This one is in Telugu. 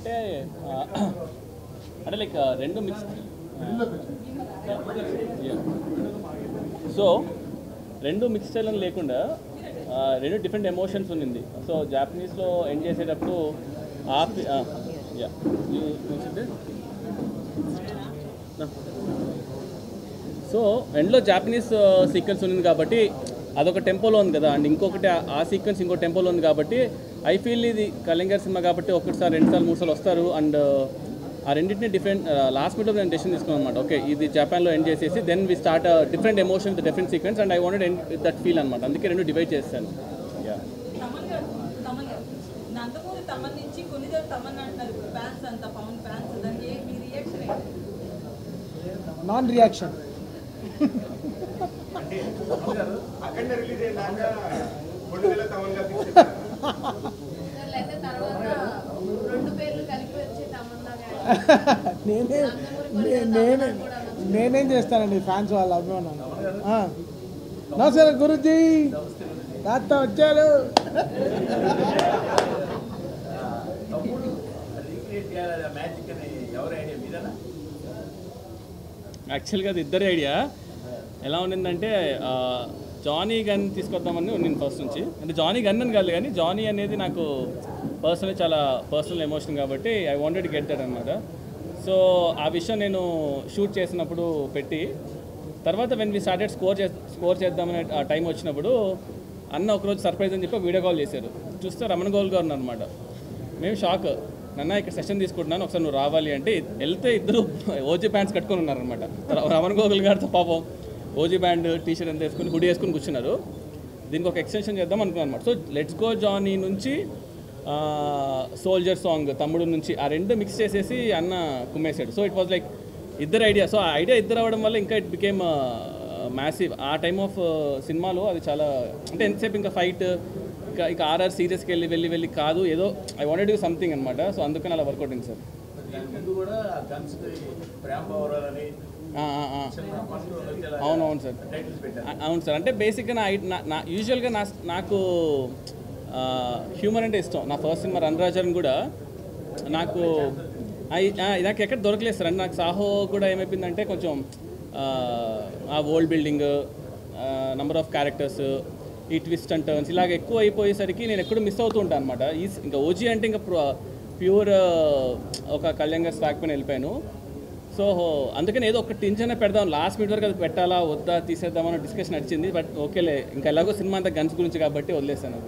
అంటే అంటే లైక్ రెండు మిక్స్. సో రెండు మిక్స్ స్టైల్ అని లేకుండా రెండు డిఫరెంట్ ఎమోషన్స్ ఉన్నింది. సో జాపనీస్లో ఎండ్ చేసేటప్పుడు సో ఎండ్లో జాపనీస్ సీక్వెన్స్ ఉంది కాబట్టి అదొక టెంపోలో ఉంది కదా, అండ్ ఇంకొకటి ఆ సీక్వెన్స్ ఇంకో టెంపోలో ఉంది కాబట్టి ఐ ఫీల్ ఇది కళింగర్ సినిమా కాబట్టి ఒకటిసారి 2 సార్లు 3 సార్లు వస్తారు. అండ్ ఆ రెండింటిని డిఫరెంట్ లాస్ట్ మినిట్లో నేను డెసిషన్ తీసుకున్నాను అనమాట. ఓకే ఇది జపాన్లో ఎండ్ చేసేసి then we start different emotion with different sequence and I wanted end with that feel అనమాట. అందుకే రెండు డివైడ్ చేస్తాను. నాన్ రియాక్షన్ నేనేం చేస్తానండి ఫ్యాన్స్ వాళ్ళ అభిమానం. నమస్కారం గురుజీ, తాత వచ్చారు. యాక్చువల్గా అది ఇద్దరి ఐడియా. ఎలా ఉండిందంటే జానీ గన్ తీసుకొద్దామని నేను ఫస్ట్ నుంచి, అంటే జానీ గన్ అని కాదు కానీ జానీ అనేది నాకు పర్సనల్ చాలా పర్సనల్ ఎమోషన్ కాబట్టి ఐ వాంటెడ్ గెట్ దట్ అనమాట. సో ఆ విషయం నేను షూట్ చేసినప్పుడు పెట్టి తర్వాత వెన్ వి స్టార్టెడ్ స్కోర్ చేద్దామనే ఆ టైం వచ్చినప్పుడు అన్న ఒకరోజు సర్ప్రైజ్ అని చెప్పి వీడియో కాల్ చేశారు. చూస్తే రమణ గౌల్ గారు అనమాట. మేము షాక్, నన్న ఇక్కడ సెషన్ తీసుకుంటున్నాను ఒకసారి నువ్వు రావాలి అంటే వెళ్తే ఇద్దరు ఓజీ ప్యాంట్స్ కట్టుకొని ఉన్నారనమాట. రమణ గోగుల్ గారితో పాపం ఓజీ బ్యాండ్ టీషర్ట్ అంతా వేసుకుని హుడీ వేసుకుని కూర్చున్నారు. దీనికి ఒక ఎక్స్టెన్షన్ చేద్దాం అనుకున్నాను అనమాట. సో లెట్స్ గో జానీ నుంచి సోల్జర్ సాంగ్ తమ్ముడు నుంచి ఆ రెండు మిక్స్ చేసేసి అన్న కుమ్మేశాడు. సో ఇట్ వాజ్ లైక్ ఇద్దరు ఐడియా. సో ఆ ఐడియా ఇద్దరు అవ్వడం వల్ల ఇంకా ఇట్ బికేమ్ మ్యాసివ్. ఆ టైమ్ ఆఫ్ సినిమాలో అది చాలా, అంటే ఎంతసేపు ఇంకా ఫైట్ ఇంకా ఆర్ఆర్ సీరియస్కి వెళ్ళి కాదు, ఏదో I wanted to do something అనమాట. సో అందుకని అలా వర్కౌట్ అయింది సార్. అవునవును సార్, అవును సార్. అంటే బేసిక్గా నా యూజువల్గా నాకు హ్యూమర్ అంటే ఇష్టం. నా ఫస్ట్ సినిమా రణరాజన్ కూడా నాకు ఎక్కడ దొరకలేదు సార్. అంటే నాకు సాహో కూడా ఏమైపోయిందంటే కొంచెం ఆ world building, number of characters, ఈ ట్విస్ట్ అండ్ టర్న్స్ ఇలాగ ఎక్కువ అయిపోయేసరికి నేను ఎక్కడో మిస్ అవుతూ ఉంటాను అనమాట. ఇంకా ఓజీ అంటే ఇంకా ప్యూర్ ఒక కళ్యాణ్ స్టాక్ పైన వెళ్ళిపోయాను. సో అందుకని ఏదో ఒక టెన్షన్ పెడదాం, లాస్ట్ మినిట్ వరకు అది పెట్టాలా వద్దా తీసేద్దామని డిస్కషన్ నడిచింది. బట్ ఓకేలే, ఇంకా ఎలాగో సినిమా అంతా గన్స్ గురించి కాబట్టి వదిలేసాను.